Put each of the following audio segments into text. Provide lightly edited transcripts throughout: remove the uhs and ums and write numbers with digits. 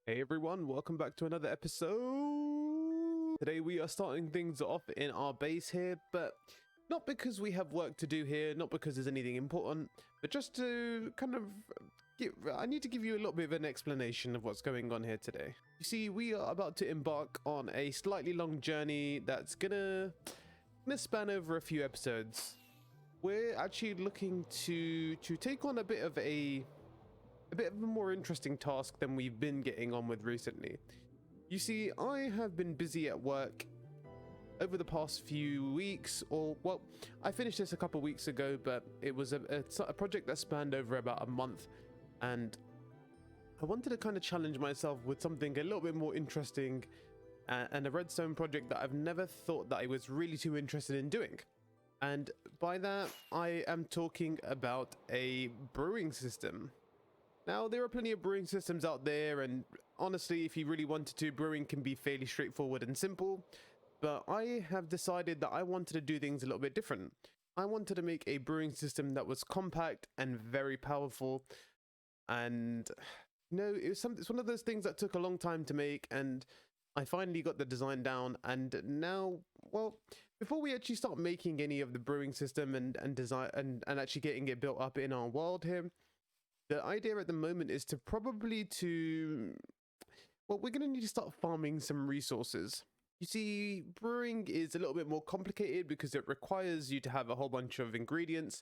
Hey everyone, welcome back to another episode. Today we are starting things off in our base here, but not because we have work to do here, not because there's anything important, but just to kind of I need to give you a little bit of an explanation of what's going on here today. You see, we are about to embark on a slightly long journey that's gonna span over a few episodes. We're actually looking to take on a bit of a more interesting task than we've been getting on with recently. You see, I have been busy at work over the past few weeks, or well, I finished this a couple weeks ago, but it was a project that spanned over about a month, and I wanted to kind of challenge myself with something a little bit more interesting, and a redstone project that I've never thought that I was really too interested in doing. And by that, I am talking about a brewing system. Now, there are plenty of brewing systems out there, and honestly, if you really wanted to, brewing can be fairly straightforward and simple, but I have decided that I wanted to do things a little bit different. I wanted to make a brewing system that was compact and very powerful, and you know, it's one of those things that took a long time to make, and I finally got the design down. And now, well, before we actually start making any of the brewing system and design and actually getting it built up in our world here, the idea at the moment is well, we're going to need to start farming some resources. You see, brewing is a little bit more complicated because it requires you to have a whole bunch of ingredients,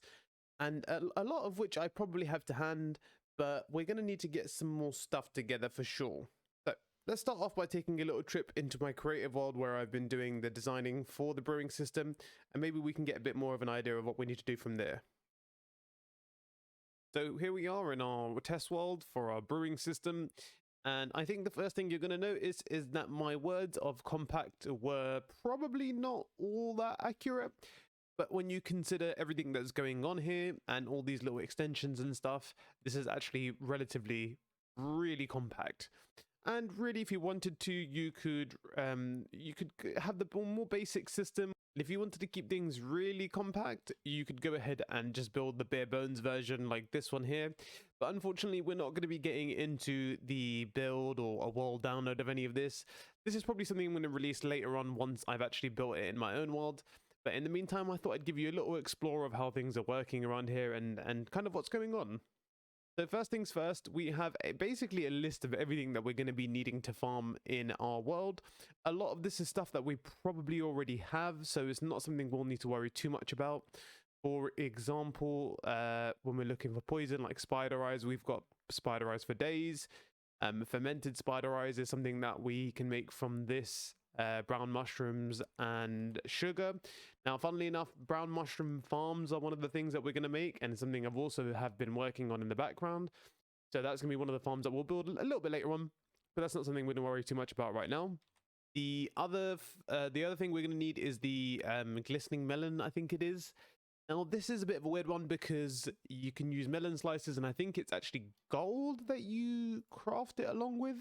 and a lot of which I probably have to hand, but we're going to need to get some more stuff together for sure. So let's start off by taking a little trip into my creative world where I've been doing the designing for the brewing system, and maybe we can get a bit more of an idea of what we need to do from there. So here we are in our test world for our brewing system, and I think the first thing you're going to notice is that my words of compact were probably not all that accurate, but when you consider everything that's going on here and all these little extensions and stuff, this is actually relatively really compact. And really, if you wanted to, you could have the more basic system. If you wanted to keep things really compact, you could go ahead and just build the bare bones version like this one here. But unfortunately, we're not going to be getting into the build or a world download of any of this. This is probably something I'm going to release later on once I've actually built it in my own world. But in the meantime, I thought I'd give you a little explore of how things are working around here and kind of what's going on. So first things first, we have basically a list of everything that we're going to be needing to farm in our world. A lot of this is stuff that we probably already have, so it's not something we'll need to worry too much about. For example, when we're looking for poison like spider eyes, we've got spider eyes for days. Fermented spider eyes is something that we can make from this. Brown mushrooms and sugar. Now, funnily enough, brown mushroom farms are one of the things that we're going to make, and something I've also have been working on in the background. So that's going to be one of the farms that we'll build a little bit later on, but that's not something we're going to worry too much about right now. The other thing we're going to need is the glistening melon, I think it is. Now, this is a bit of a weird one because you can use melon slices, and I think it's actually gold that you craft it along with.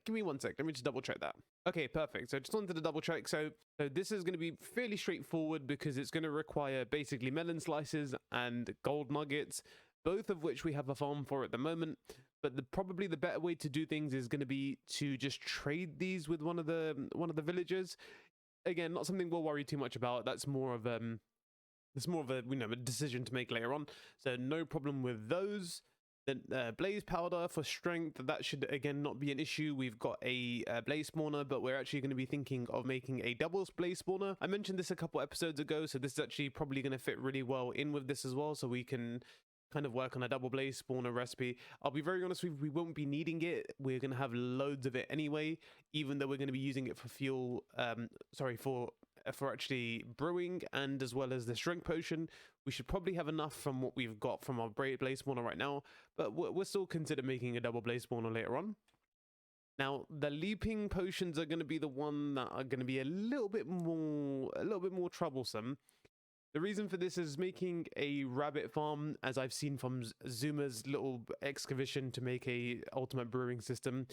Give me one sec, let me just double check that. Okay, perfect. So I just wanted to double check. So this is going to be fairly straightforward because it's going to require basically melon slices and gold nuggets, both of which we have a farm for at the moment. But probably the better way to do things is going to be to just trade these with one of the villagers. Again, not something we'll worry too much about. That's more of a a decision to make later on. So no problem with those. Then blaze powder for strength, that should again not be an issue. We've got a blaze spawner, but we're actually going to be thinking of making a double blaze spawner. I mentioned this a couple episodes ago, so this is actually probably going to fit really well in with this as well, so we can kind of work on a double blaze spawner recipe. I'll be very honest with you, we won't be needing it. We're going to have loads of it anyway, even though we're going to be using it for fuel, for actually brewing and as well as the strength potion. We should probably have enough from what we've got from our blaze spawner right now, but we'll still consider making a double blaze spawner later on. Now, the leaping potions are going to be the one that are going to be a little bit more troublesome. The reason for this is making a rabbit farm, as I've seen from Zuma's little excavation to make a ultimate brewing system,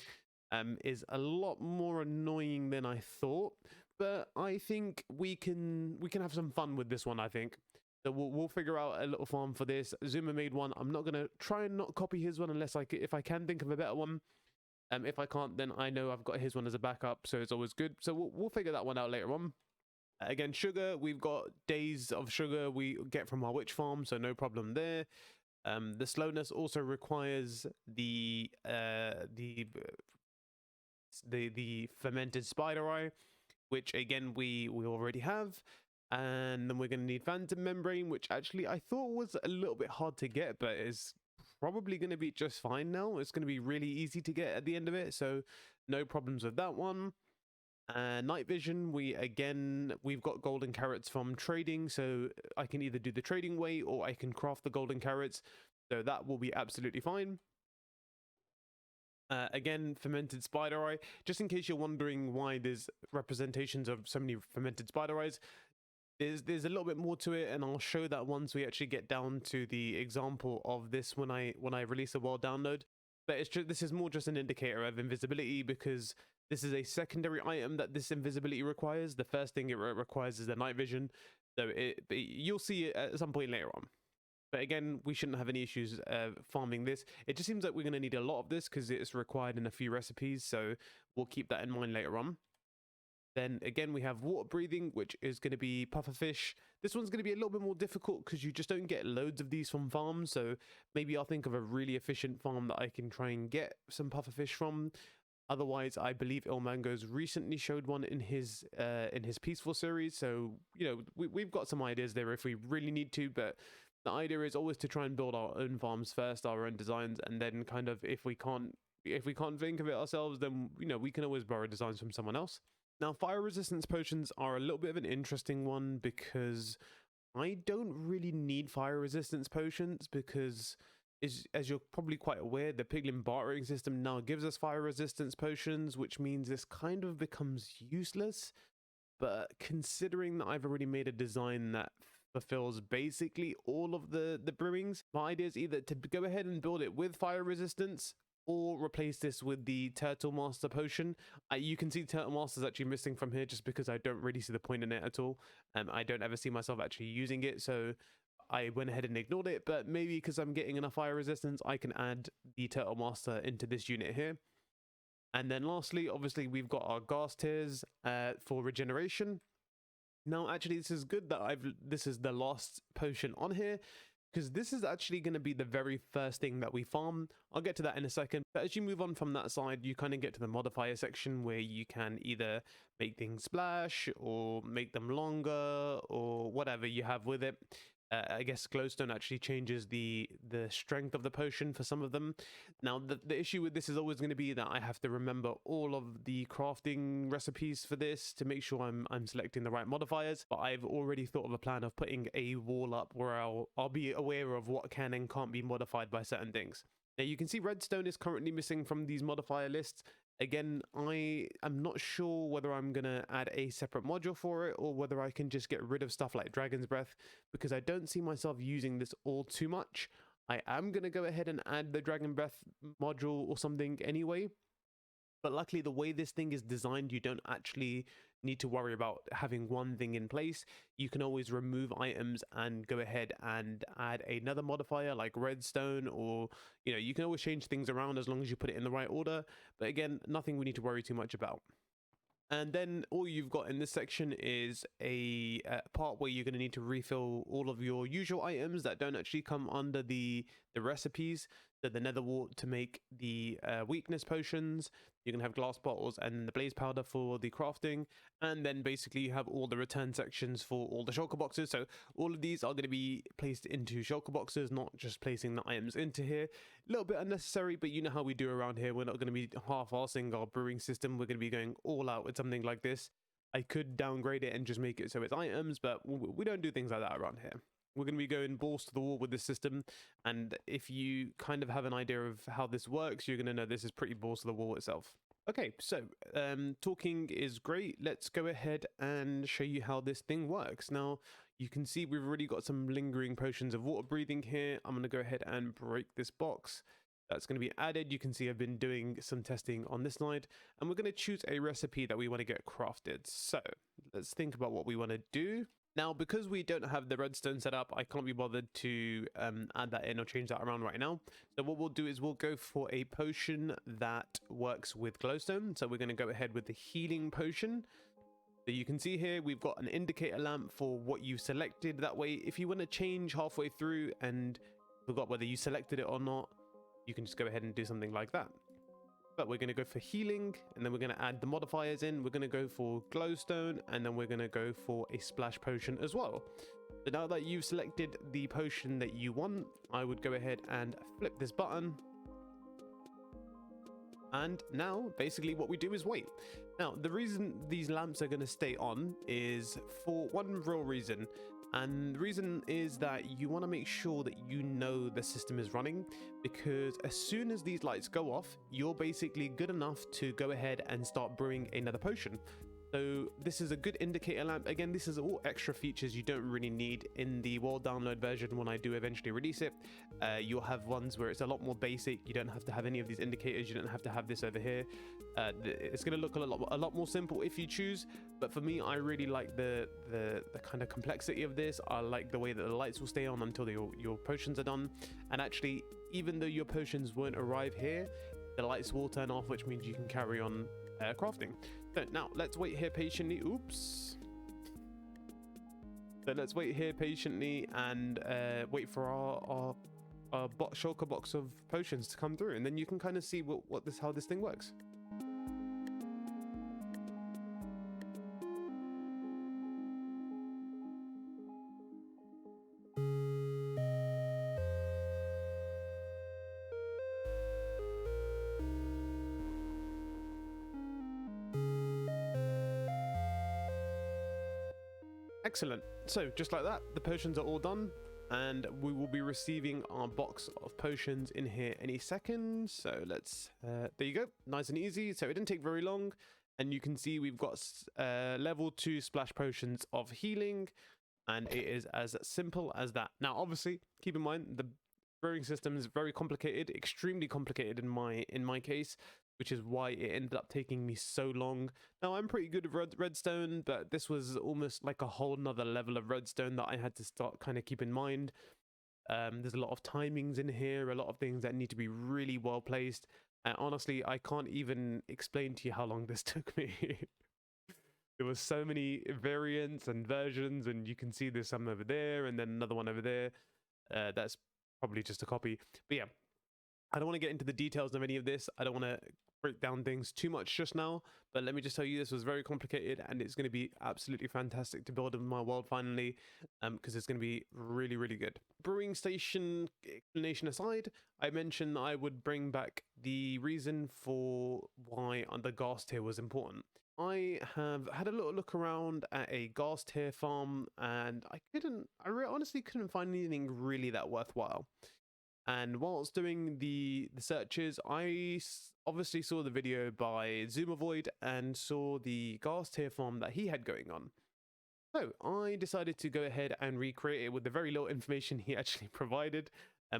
is a lot more annoying than I thought. But I think we can have some fun with this one, I think. So we'll figure out a little farm for this. Zuma made one. I'm not going to try and not copy his one unless if I can think of a better one. If I can't, then I know I've got his one as a backup, so it's always good. So we'll figure that one out later on. Again, sugar, we've got days of sugar we get from our witch farm, so no problem there. The slowness also requires the fermented spider eye, which again we already have. And then we're going to need phantom membrane, which actually I thought was a little bit hard to get, but is probably going to be just fine now. It's going to be really easy to get at the end of it, so no problems with that one. Night vision, we've got golden carrots from trading, so I can either do the trading way or I can craft the golden carrots, so that will be absolutely fine. Again, fermented spider eye, just in case you're wondering why there's representations of so many fermented spider eyes, there's a little bit more to it, and I'll show that once we actually get down to the example of this when I release a world download. But it's just, this is more just an indicator of invisibility, because this is a secondary item that this invisibility requires. The first thing it requires is the night vision, so you'll see it at some point later on. But again, we shouldn't have any issues farming this. It just seems like we're going to need a lot of this because it's required in a few recipes, so we'll keep that in mind later on. Then again, we have water breathing, which is going to be pufferfish. This one's going to be a little bit more difficult because you just don't get loads of these from farms. So maybe I'll think of a really efficient farm that I can try and get some pufferfish from. Otherwise, I believe Ilmango's recently showed one in his Peaceful series. So, you know, we've got some ideas there if we really need to. But the idea is always to try and build our own farms first, our own designs, and then kind of if we can't think of it ourselves, then, you know, we can always borrow designs from someone else. Now, fire resistance potions are a little bit of an interesting one because I don't really need fire resistance potions because, as you're probably quite aware, the piglin bartering system now gives us fire resistance potions, which means this kind of becomes useless. But considering that I've already made a design that fulfills basically all of the brewings, my idea is either to go ahead and build it with fire resistance or replace this with the Turtle Master potion. You can see Turtle Master is actually missing from here just because I don't really see the point in it at all. I don't ever see myself actually using it, so I went ahead and ignored it. But maybe because I'm getting enough fire resistance, I can add the Turtle Master into this unit here. And then lastly, obviously, we've got our gas tears for regeneration. Now, actually, this is good that this is the last potion on here, because this is actually going to be the very first thing that we farm. I'll get to that in a second. But as you move on from that side, you kind of get to the modifier section where you can either make things splash or make them longer or whatever you have with it. I guess glowstone actually changes the strength of the potion for some of them. Now, the issue with this is always going to be that I have to remember all of the crafting recipes for this to make sure I'm selecting the right modifiers. But I've already thought of a plan of putting a wall up where I'll be aware of what can and can't be modified by certain things. Now, you can see redstone is currently missing from these modifier lists. Again, I am not sure whether I'm going to add a separate module for it or whether I can just get rid of stuff like Dragon's Breath, because I don't see myself using this all too much. I am going to go ahead and add the Dragon Breath module or something anyway. But luckily, the way this thing is designed, you don't actually need to worry about having one thing in place. You can always remove items and go ahead and add another modifier like redstone, or, you know, you can always change things around as long as you put it in the right order. But again, nothing we need to worry too much about. And then all you've got in this section is a part where you're going to need to refill all of your usual items that don't actually come under the recipes. So the nether wart to make the weakness potions, you can have glass bottles, and the blaze powder for the crafting, and then basically you have all the return sections for all the shulker boxes. So all of these are going to be placed into shulker boxes, not just placing the items into here. A little bit unnecessary, but you know how we do around here. We're not going to be half-arsing our brewing system. We're going to be going all out with something like this. I could downgrade it and just make it so it's items, but we don't do things like that around here. We're going to be going balls to the wall with this system, and if you kind of have an idea of how this works, you're going to know this is pretty balls to the wall itself. Okay, so talking is great. Let's go ahead and show you how this thing works. Now, you can see we've already got some lingering potions of water breathing here. I'm going to go ahead and break this box. That's going to be added. You can see I've been doing some testing on this side, and we're going to choose a recipe that we want to get crafted. So let's think about what we want to do. Now, because we don't have the redstone set up, I can't be bothered to add that in or change that around right now. So what we'll do is we'll go for a potion that works with glowstone. So we're going to go ahead with the healing potion. So you can see here, we've got an indicator lamp for what you selected. That way, if you want to change halfway through and forgot whether you selected it or not, you can just go ahead and do something like that. But we're going to go for healing, and then we're going to add the modifiers in. We're going to go for glowstone, and then we're going to go for a splash potion as well. So now that you've selected the potion that you want, I would go ahead and flip this button. And now basically what we do is wait. Now the reason these lamps are going to stay on is for one real reason. And the reason is that you want to make sure that you know the system is running, because as soon as these lights go off, you're basically good enough to go ahead and start brewing another potion. So this is a good indicator lamp. Again, this is all extra features you don't really need in the world download version. When I do eventually release it, you'll have ones where it's a lot more basic. You don't have to have any of these indicators. You don't have to have this over here. It's going to look a lot more simple if you choose. But for me, I really like the kind of complexity of this. I like the way that the lights will stay on until your potions are done. And actually, even though your potions won't arrive here, the lights will turn off, which means you can carry on crafting. So now let's wait here patiently. Oops. So let's wait here patiently and wait for our shulker box of potions to come through, and then you can kind of see how this thing works. Excellent. So just like that, the potions are all done, and we will be receiving our box of potions in here any second. So let's there you go, nice and easy. So it didn't take very long, and you can see we've got level 2 splash potions of healing, and it is as simple as that. Now obviously keep in mind the brewing system is very complicated, extremely complicated in my case, which is why it ended up taking me so long. Now, I'm pretty good at redstone, but this was almost like a whole nother level of redstone that I had to start kind of keep in mind. There's a lot of timings in here, a lot of things that need to be really well placed. And honestly, I can't even explain to you how long this took me. There was so many variants and versions, and you can see there's some over there, and then another one over there. That's probably just a copy. But yeah, I don't want to get into the details of any of this. I don't want to break down things too much just now, but let me just tell you this was very complicated, and it's going to be absolutely fantastic to build in my world finally, because it's going to be really, really good. Brewing station explanation aside, I mentioned I would bring back the reason for why the gas tier was important. I have had a little look around at a gas tier farm, and I honestly couldn't find anything really that worthwhile. And whilst doing the searches, I obviously saw the video by Zoomavoid and saw the gas tier farm that he had going on. So I decided to go ahead and recreate it with the very little information he actually provided.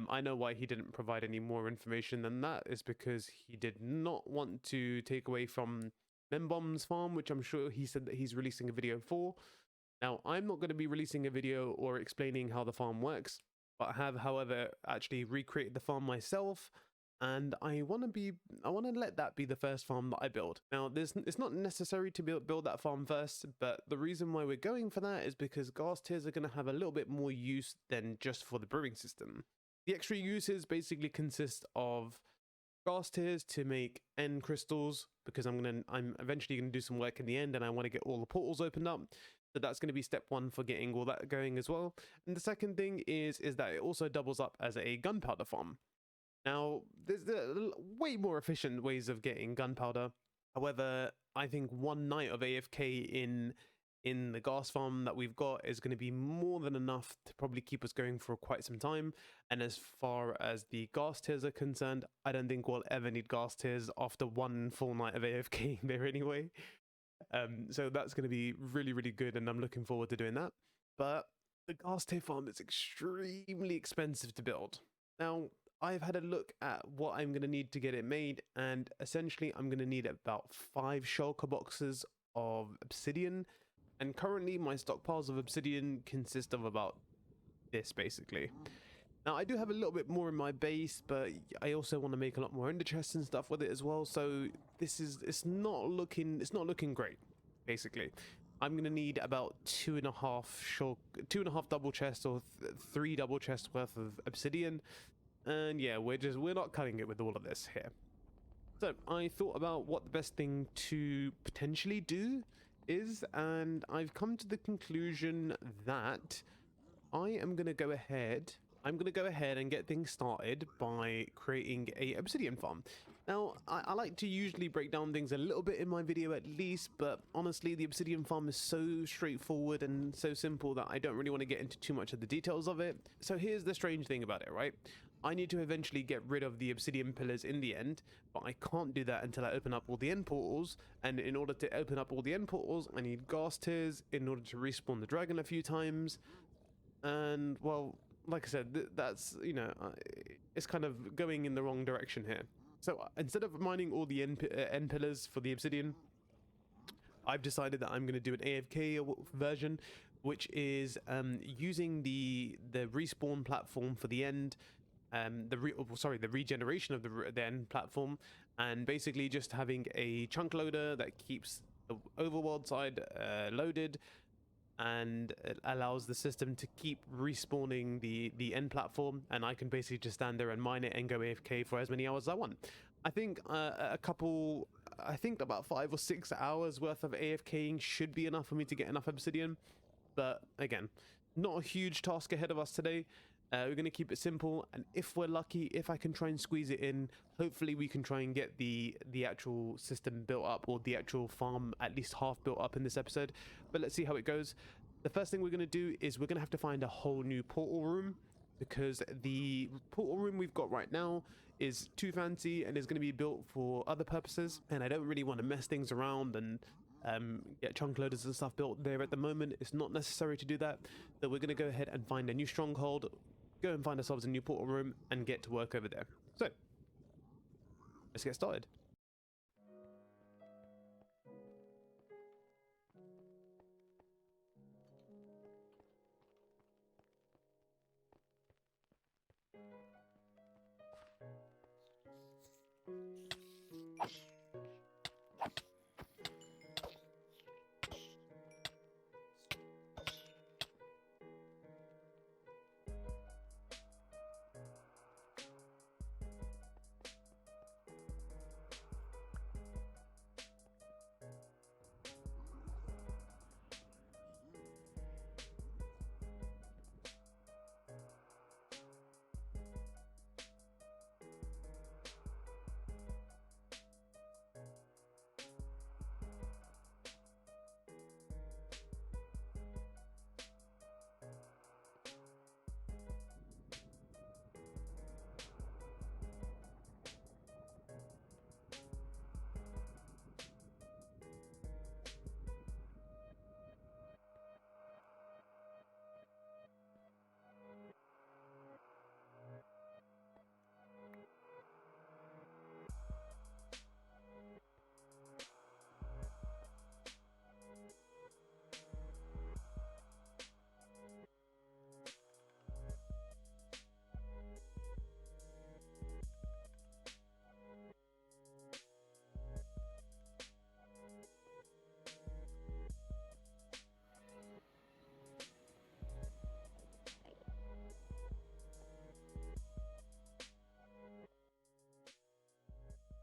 I know why he didn't provide any more information than that is because he did not want to take away from Membomb's farm, which I'm sure he said that he's releasing a video for. Now, I'm not going to be releasing a video or explaining how the farm works, but I have, however, actually recreated the farm myself, and I want to let that be the first farm that I build. Now, it's not necessary to build that farm first, but the reason why we're going for that is because gas tiers are going to have a little bit more use than just for the brewing system. The extra uses basically consist of gas tiers to make end crystals, because I'm eventually going to do some work in the end, and I want to get all the portals opened up. So that's going to be step one for getting all that going as well. And the second thing is that it also doubles up as a gunpowder farm. Now, there's way more efficient ways of getting gunpowder. However, I think one night of AFK in the gas farm that we've got is going to be more than enough to probably keep us going for quite some time. And as far as the gas tiers are concerned, I don't think we'll ever need gas tiers after one full night of AFK there anyway. So that's going to be really, really good, and I'm looking forward to doing that. But the gas tier farm is extremely expensive to build. Now, I've had a look at what I'm going to need to get it made, and essentially I'm going to need about 5 shulker boxes of obsidian, And currently my stockpiles of obsidian consist of about this basically. Now I do have a little bit more in my base, but I also want to make a lot more ender chests and stuff with it as well. So it's not looking great basically. I'm gonna need about 2.5 double chests or 3 double chests worth of obsidian, and yeah, we're not cutting it with all of this here. So I thought about what the best thing to potentially do is, and I've come to the conclusion that I'm gonna go ahead and get things started by creating a obsidian farm. Now, I like to usually break down things a little bit in my video at least, but honestly, the obsidian farm is so straightforward and so simple that I don't really want to get into too much of the details of it. So here's the strange thing about it, right? I need to eventually get rid of the obsidian pillars in the end, but I can't do that until I open up all the end portals, and in order to open up all the end portals, I need ghast tears in order to respawn the dragon a few times, and well, like I said, that's, you know, it's kind of going in the wrong direction here. So instead of mining all the end pillars for the obsidian, I've decided that I'm going to do an AFK version, which is using the respawn platform for the end, the regeneration of the end platform, and basically just having a chunk loader that keeps the overworld side loaded, and it allows the system to keep respawning the end platform, and I can basically just stand there and mine it and go AFK for as many hours as I want. I think I think about 5 or 6 hours worth of AFKing should be enough for me to get enough obsidian, but again, not a huge task ahead of us today. We're going to keep it simple, and if we're lucky, if I can try and squeeze it in, hopefully we can try and get the actual system built up, or the actual farm at least half built up in this episode. But let's see how it goes. The first thing we're going to do is we're going to have to find a whole new portal room, because the portal room we've got right now is too fancy and is going to be built for other purposes, and I don't really want to mess things around and get chunk loaders and stuff built there at the moment. It's not necessary to do that, so we're going to go ahead and find a new stronghold, go and find ourselves a new portal room, and get to work over there. So let's get started.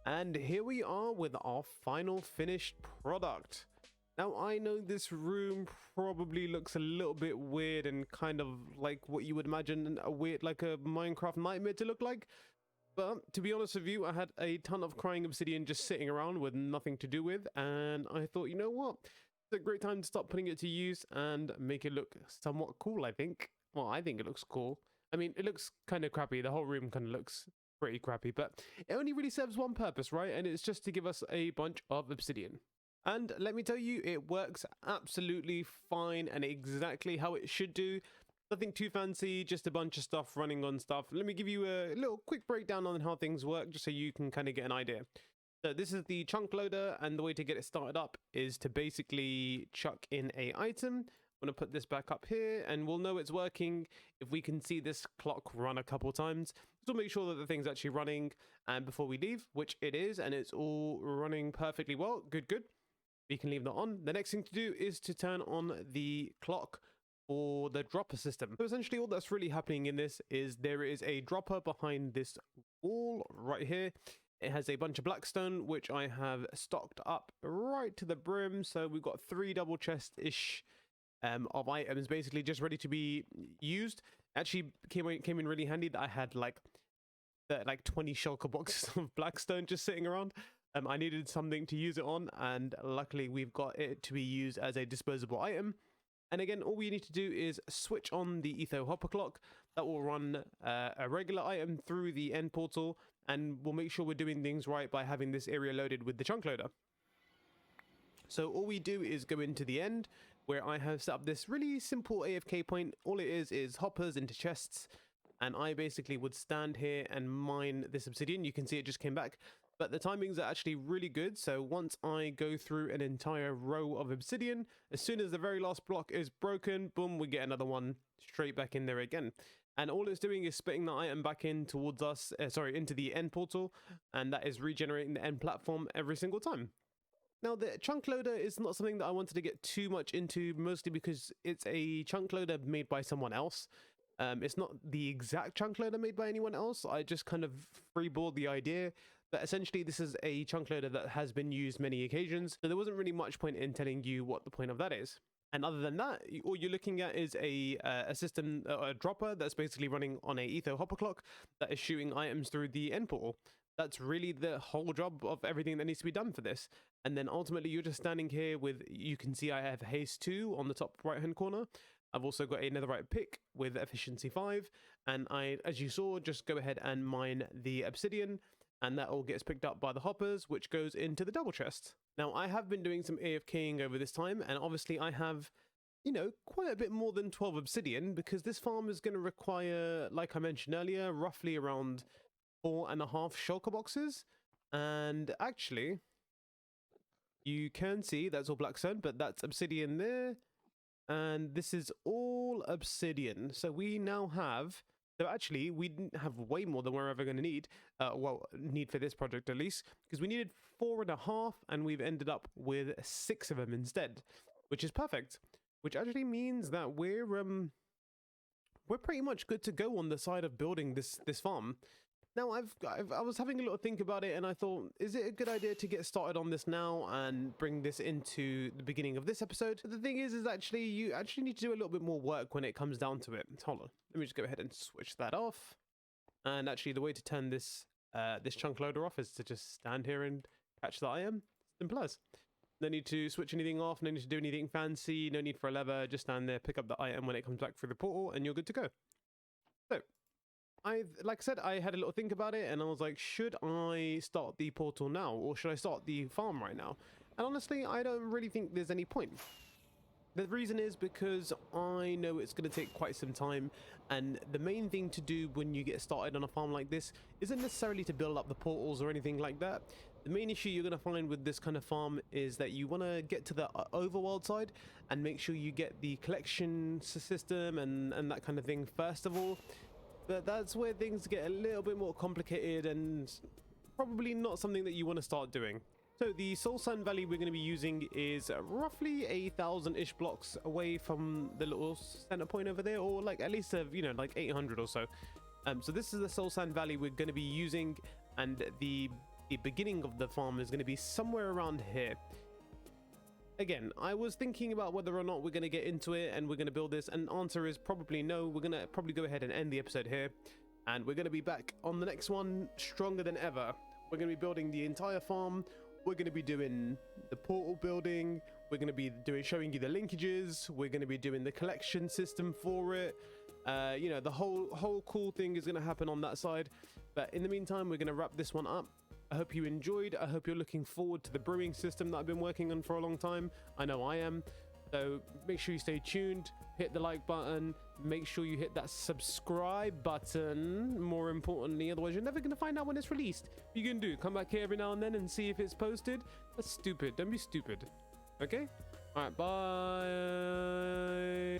And here we are with our final finished product. Now, I know this room probably looks a little bit weird and kind of like what you would imagine like a Minecraft nightmare to look like. But to be honest with you, I had a ton of crying obsidian just sitting around with nothing to do with, and I thought, you know what? It's a great time to start putting it to use and make it look somewhat cool, I think. Well, I think it looks cool. I mean, it looks kind of crappy. The whole room kind of looks pretty crappy, but it only really serves one purpose, right? And it's just to give us a bunch of obsidian. And let me tell you, it works absolutely fine and exactly how it should do. Nothing too fancy, just a bunch of stuff running on stuff. Let me give you a little quick breakdown on how things work, just so you can kind of get an idea. So this is the chunk loader, and the way to get it started up is to basically chuck in a item. I'm going to put this back up here, and we'll know it's working if we can see this clock run a couple times. So make sure that the thing's actually running, and before we leave, which it is, and it's all running perfectly well. Good, good. We can leave that on. The next thing to do is to turn on the clock for the dropper system. So essentially all that's really happening in this is there is a dropper behind this wall right here. It has a bunch of blackstone, which I have stocked up right to the brim. So we've got 3 double chest-ish of items basically just ready to be used. Actually came in really handy that I had like 20 shulker boxes of blackstone just sitting around. I needed something to use it on, and luckily we've got it to be used as a disposable item. And again, all we need to do is switch on the etho hopper clock. That will run a regular item through the end portal, and we'll make sure we're doing things right by having this area loaded with the chunk loader. So all we do is go into the end, where I have set up this really simple AFK point. All it is hoppers into chests, and I basically would stand here and mine this obsidian. You can see it just came back. But the timings are actually really good. So once I go through an entire row of obsidian, as soon as the very last block is broken, boom, we get another one straight back in there again. And all it's doing is spitting the item back in towards us, into the end portal, and that is regenerating the end platform every single time. Now, the chunk loader is not something that I wanted to get too much into, mostly because it's a chunk loader made by someone else. It's not the exact chunk loader made by anyone else. I just kind of freeballed the idea. But essentially, this is a chunk loader that has been used many occasions, so there wasn't really much point in telling you what the point of that is. And other than that, all you're looking at is a system, a dropper that's basically running on a etho hopper clock that is shooting items through the end portal. That's really the whole job of everything that needs to be done for this. And then ultimately, you're just standing here with, you can see I have haste 2 on the top right-hand corner. I've also got a netherite pick with efficiency 5, and I, as you saw, just go ahead and mine the obsidian, and that all gets picked up by the hoppers, which goes into the double chest. Now, I have been doing some AFKing over this time, and obviously I have, you know, quite a bit more than 12 obsidian, because this farm is going to require, like I mentioned earlier, roughly around 4.5 shulker boxes. And actually, you can see that's all blackstone, but that's obsidian there, and this is all obsidian. So we now have... So actually, we didn't have way more than we're ever going to need, need for this project at least, because we needed 4.5, and we've ended up with 6 of them instead, which is perfect. Which actually means that we're pretty much good to go on the side of building this farm. Now, I was having a little think about it, and I thought, is it a good idea to get started on this now and bring this into the beginning of this episode? But the thing is actually, you actually need to do a little bit more work when it comes down to it. Hold on, let me just go ahead and switch that off. And actually, the way to turn this this chunk loader off is to just stand here and catch the item. Simple as. No need to switch anything off, no need to do anything fancy, no need for a lever, just stand there, pick up the item when it comes back through the portal, and you're good to go. So, like I said, I had a little think about it, and I was like, should I start the portal now, or should I start the farm right now? And honestly, I don't really think there's any point. The reason is because I know it's going to take quite some time, and the main thing to do when you get started on a farm like this isn't necessarily to build up the portals or anything like that. The main issue you're going to find with this kind of farm is that you want to get to the overworld side and make sure you get the collection system and that kind of thing first of all. But that's where things get a little bit more complicated and probably not something that you want to start doing. So the Soul Sand Valley we're going to be using is roughly 1,000-ish blocks away from the little center point over there, or like at least you know, like 800 or so. So this is the Soul Sand Valley we're going to be using, and the beginning of the farm is going to be somewhere around here. Again, I was thinking about whether or not we're going to get into it and we're going to build this, and answer is probably no. We're going to probably go ahead and end the episode here, and we're going to be back on the next one stronger than ever. We're going to be building the entire farm. We're going to be doing the portal building. We're going to be showing you the linkages. We're going to be doing the collection system for it. You know, the whole cool thing is going to happen on that side. But in the meantime, we're going to wrap this one up. I hope you enjoyed. I hope you're looking forward to the brewing system that I've been working on for a long time. I know I am. So make sure you stay tuned, hit the like button, make sure you hit that subscribe button, more importantly, otherwise you're never going to find out when it's released. What you can do, come back here every now and then and see if it's posted. That's stupid. Don't be stupid. Okay? All right, bye.